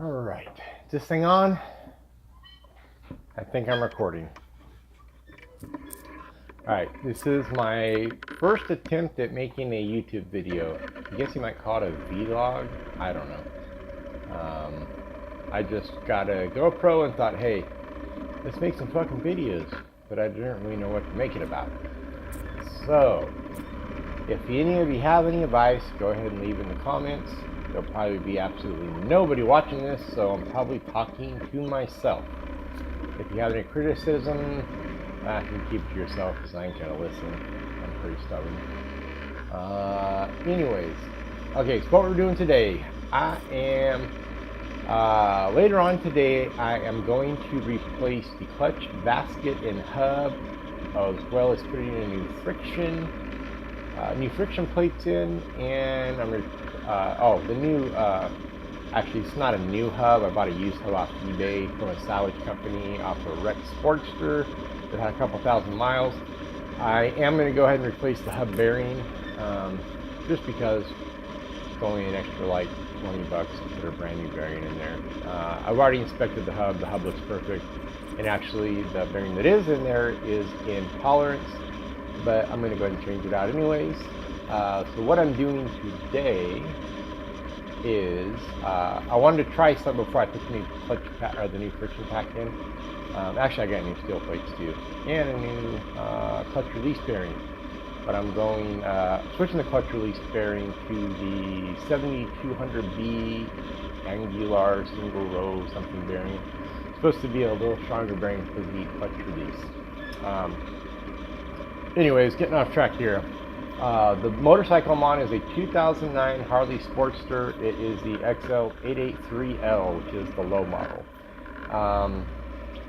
Alright, is this thing on? I think I'm recording. Alright, this is my first attempt at making a YouTube video. I guess you might call it a vlog. I don't know. I just got a GoPro and thought, hey, let's make some fucking videos. But I didn't really know what to make it about. So, if any of you have any advice, go ahead and leave in the comments. There'll probably be absolutely nobody watching this, so I'm probably talking to myself. If you have any criticism, you can keep it to yourself because I ain't gonna listen. I'm pretty stubborn. Anyways, okay, so what we're doing today, I am, later on today, I am going to replace the clutch basket and hub, as well as putting in a new friction plates in, and I'm the new, actually it's not a new hub. I bought a used hub off eBay from a salvage company off a wrecked Sportster that had a couple thousand miles. I am going to go ahead and replace the hub bearing, just because it's only an extra like 20 bucks to put a brand new bearing in there. I've already inspected the hub looks perfect, and actually the bearing that is in there is in tolerance, but I'm going to go ahead and change it out anyways. So what I'm doing today is I wanted to try something before I put the new clutch pack or the new friction pack in. Actually, I got new steel plates too, and a new clutch release bearing. But I'm going switching the clutch release bearing to the 7200B angular single row something bearing. It's supposed to be a little stronger bearing for the clutch release. Anyways, getting off track here. The motorcycle I'm on is a 2009 Harley Sportster. It is the XX883L, which is the low model.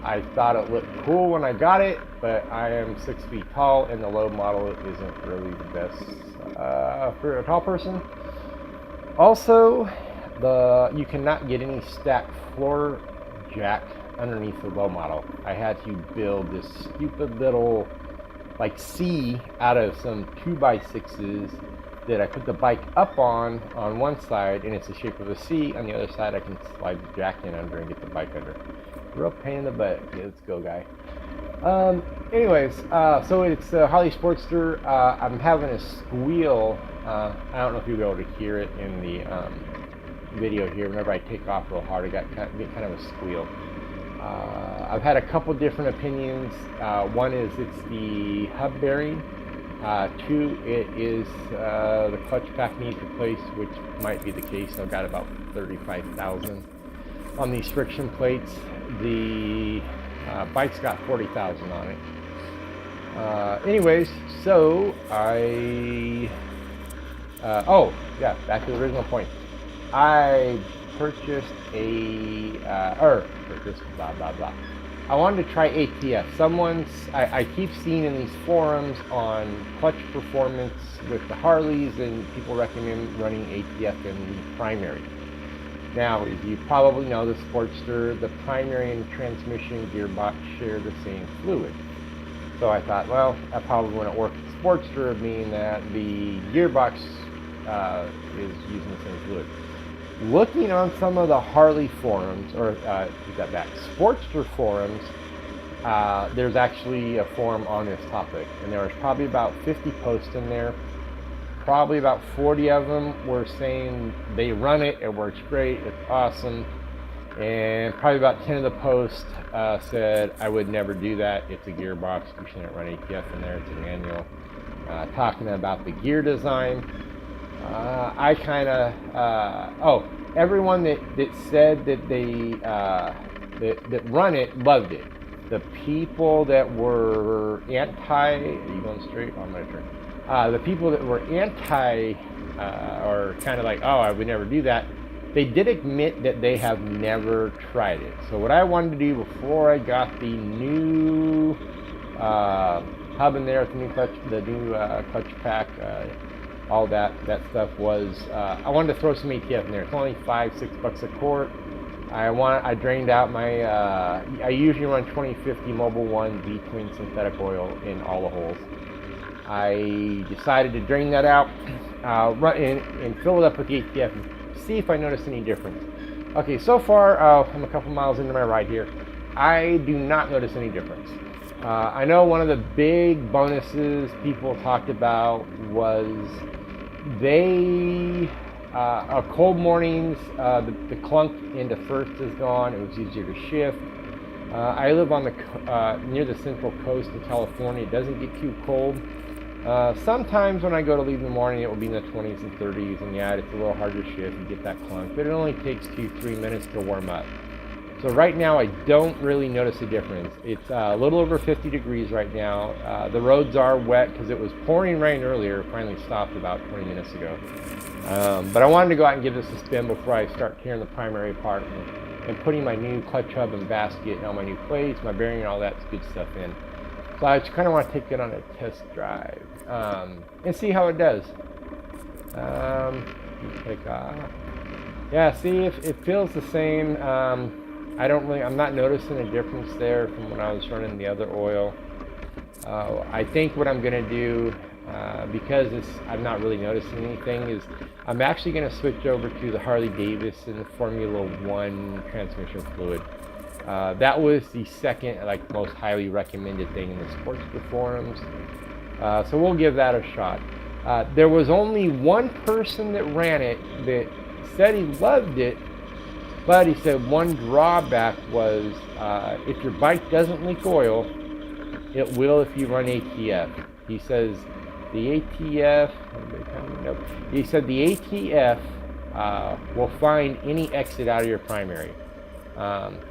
I thought it looked cool when I got it, but I am 6 feet tall, and the low model isn't really the best for a tall person. Also, you cannot get any stacked floor jack underneath the low model. I had to build this stupid little like C out of some 2x6s that I put the bike up on one side, and it's the shape of a C. On the other side, I can slide the jack in under and get the bike under. Real pain in the butt. Yeah, let's go, guy. Anyways, so it's a Harley Sportster. I'm having a squeal. I don't know if you'll be able to hear it in the video here. Whenever I take off real hard, I get kind of a squeal. I've had a couple different opinions. One is it's the hub bearing. Two, it is the clutch pack needs replaced, which might be the case. I've got about 35,000 on these friction plates. The bike's got 40,000 on it. Anyways, so oh yeah, back to the original point. I purchased I wanted to try ATF. I keep seeing in these forums on clutch performance with the Harleys, and people recommend running ATF in the primary. Now, as you probably know, the Sportster, the primary and transmission gearbox share the same fluid. So I thought, well, that probably wouldn't work with Sportster, meaning that the gearbox is using the same fluid. Looking on some of the Harley forums, or Sportster forums, there's actually a forum on this topic, and there was probably about 50 posts in there. Probably about 40 of them were saying they run it, it works great, it's awesome, and probably about 10 of the posts said I would never do that, it's a gearbox, you shouldn't run ATF in there, it's a manual. Talking about the gear design, I kind of, everyone that said that they that run it loved it. The people that were anti, are you going straight? Oh, I'm going to turn. The people that were anti, or kind of like, oh, I would never do that, they did admit that they have never tried it. So what I wanted to do before I got the new hub in there, the new clutch pack, all that stuff was, I wanted to throw some ATF in there. It's only $5-6 a quart. I drained out my, I usually run 2050 Mobil 1 V-twin synthetic oil in all the holes. I decided to drain that out, run in and fill it up with the ATF and see if I notice any difference. Okay, so far, I'm a couple miles into my ride here. I do not notice any difference. I know one of the big bonuses people talked about was cold mornings, the clunk into first is gone. It was easier to shift. I live on the near the central coast of California. It doesn't get too cold. Sometimes when I go to leave in the morning, it will be in the 20s and 30s, and yeah, it's a little hard to shift and get that clunk, but it only takes 2-3 minutes to warm up. So right now, I don't really notice a difference. It's a little over 50 degrees right now. The roads are wet because it was pouring rain earlier. It finally stopped about 20 minutes ago. But I wanted to go out and give this a spin before I start tearing the primary apart and putting my new clutch hub and basket and all my new plates, my bearing, and all that good stuff in. So I just kind of want to take it on a test drive and see how it does. Yeah, see if it feels the same. I'm not noticing a difference there from when I was running the other oil. I think what I'm going to do, because I'm not really noticing anything, is I'm actually going to switch over to the Harley-Davidson Formula 1 transmission fluid. That was the second, most highly recommended thing in the Sportster Forums. So we'll give that a shot. There was only one person that ran it that said he loved it, but he said one drawback was if your bike doesn't leak oil, it will if you run ATF. He says the ATF, he said the ATF will find any exit out of your primary.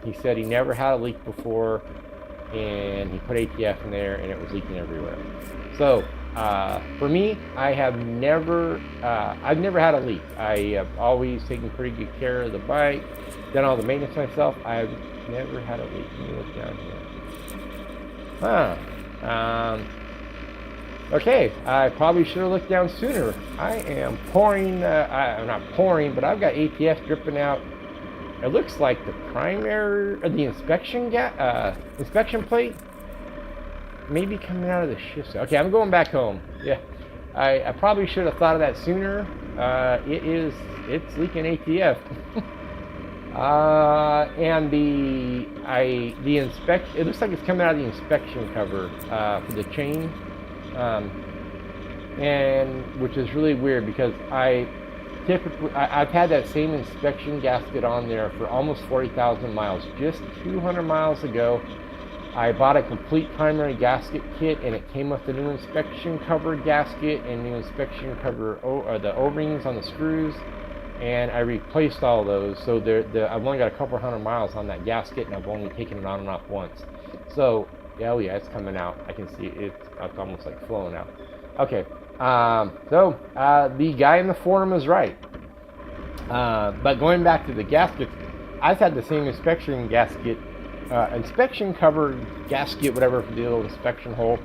He said he never had a leak before, and he put ATF in there and it was leaking everywhere. So for me, I've never had a leak. I have always taken pretty good care of the bike, done all the maintenance myself. I've never had a leak. Let me look down here. Okay, I probably should have looked down sooner. I am pouring, I'm not pouring, but I've got ATF dripping out. It looks like the primary, or the inspection plate, maybe coming out of the shift. Okay, I'm going back home. Yeah, I probably should have thought of that sooner. It's leaking ATF. And the inspection, it looks like it's coming out of the inspection cover for the chain, and which is really weird because I've had that same inspection gasket on there for almost 40,000 miles. Just 200 miles ago, I bought a complete primary gasket kit, and it came with the new inspection cover gasket and new inspection cover, the O-rings on the screws, and I replaced all those. So I've only got a couple hundred miles on that gasket, and I've only taken it on and off once. So yeah, it's coming out. I can see it's almost like flowing out. Okay, so the guy in the forum is right. But going back to the gaskets, I've had the same inspection gasket, inspection cover gasket, whatever, for the little inspection hole,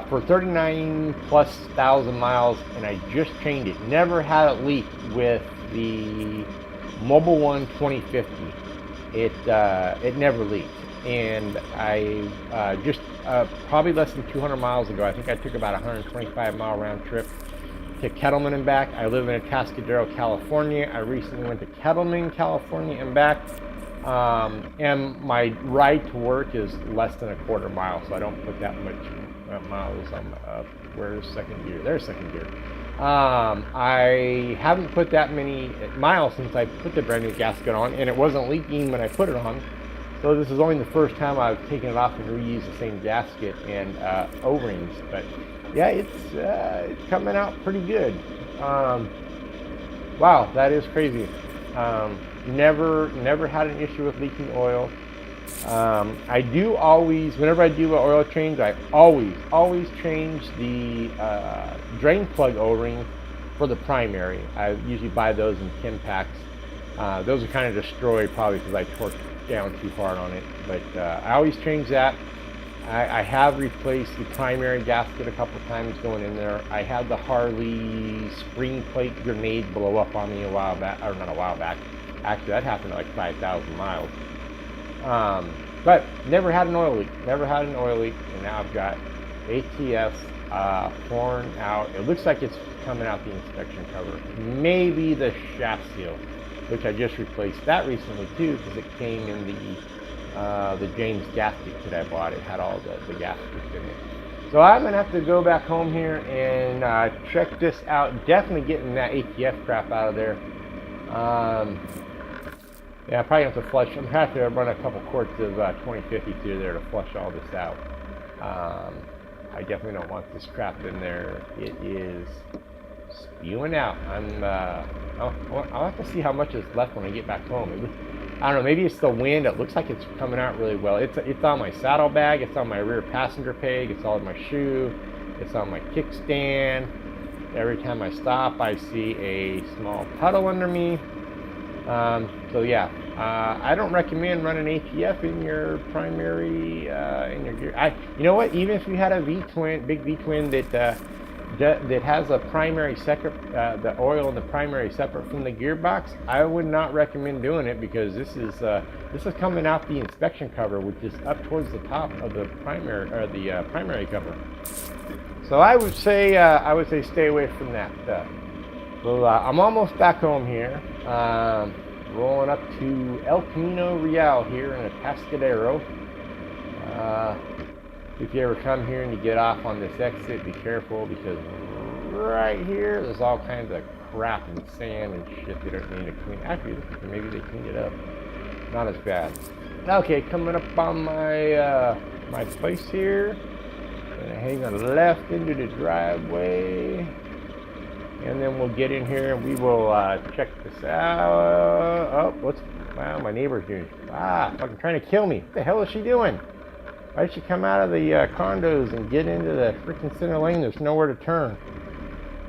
for 39,000+ miles, and I just changed it. Never had it leak with the Mobile One 2050. It never leaked. And I just probably less than 200 miles ago, I think I took about a 125-mile round trip to Kettleman and back. I live in Atascadero, California. I recently went to Kettleman, California and back. And my ride to work is less than a quarter mile, so I don't put that much miles on. Where's second gear? There's second gear. I haven't put that many miles since I put the brand new gasket on, and it wasn't leaking when I put it on. So this is only the first time I've taken it off and reused the same gasket and O-rings. But yeah, it's coming out pretty good. Wow, that is crazy. Never had an issue with leaking oil. I do always, whenever I do an oil change, I always change the drain plug O-ring for the primary. I usually buy those in 10 packs. Those are kind of destroyed probably because I torqued down too hard on it, but I always change that. I have replaced the primary gasket a couple times going in there. I had the Harley spring plate grenade blow up on me a while back, or not a while back. Actually, that happened at like 5,000 miles. But never had an oil leak. And now I've got ATF pouring out. It looks like it's coming out the inspection cover. Maybe the shaft seal. which I just replaced that recently too, because it came in the James gasket that I bought. It had all the gaskets in it. So I'm gonna have to go back home here and check this out. Definitely getting that ATF crap out of there. Yeah, I probably have to flush. I'm gonna have to run a couple quarts of 2050 through there to flush all this out. I definitely don't want this crap in there. It is spewing out. I'll have to see how much is left when I get back home. I don't know, maybe it's the wind. It looks like it's coming out really well. It's on my saddlebag, it's on my rear passenger peg, it's on my shoe, it's on my kickstand. Every time I stop, I see a small puddle under me. So yeah, I don't recommend running ATF in your primary, in your gear. You know what? Even if you had a V-twin, big V-twin that has a primary separate, the oil in the primary separate from the gearbox, I would not recommend doing it, because this is coming out the inspection cover, which is up towards the top of the primary, or the primary cover. So I would say stay away from that. So I'm almost back home here. Rolling up to El Camino Real here in Atascadero. If you ever come here and you get off on this exit, be careful, because right here there's all kinds of crap and sand and shit they don't need to clean. Actually, maybe they cleaned it up. Not as bad. Okay, coming up on my my place here. Gonna hang on the left into the driveway, and then we'll get in here and we will check this out. Oh, wow, my neighbor's doing. Fucking trying to kill me. What the hell is she doing? Why did she come out of the condos and get into the freaking center lane? There's nowhere to turn.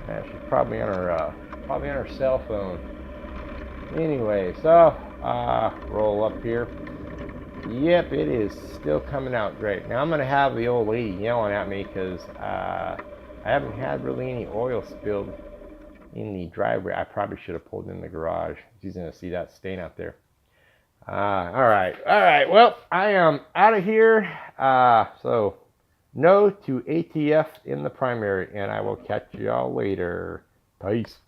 Yeah, she's probably on her cell phone. Anyway, so roll up here. Yep, it is still coming out great. Now I'm gonna have the old lady yelling at me because I haven't had really any oil spilled in the driveway. I probably should have pulled in the garage. She's gonna see that stain out there. All right. Well, I am out of here. So no to ATF in the primary, and I will catch y'all later. Peace.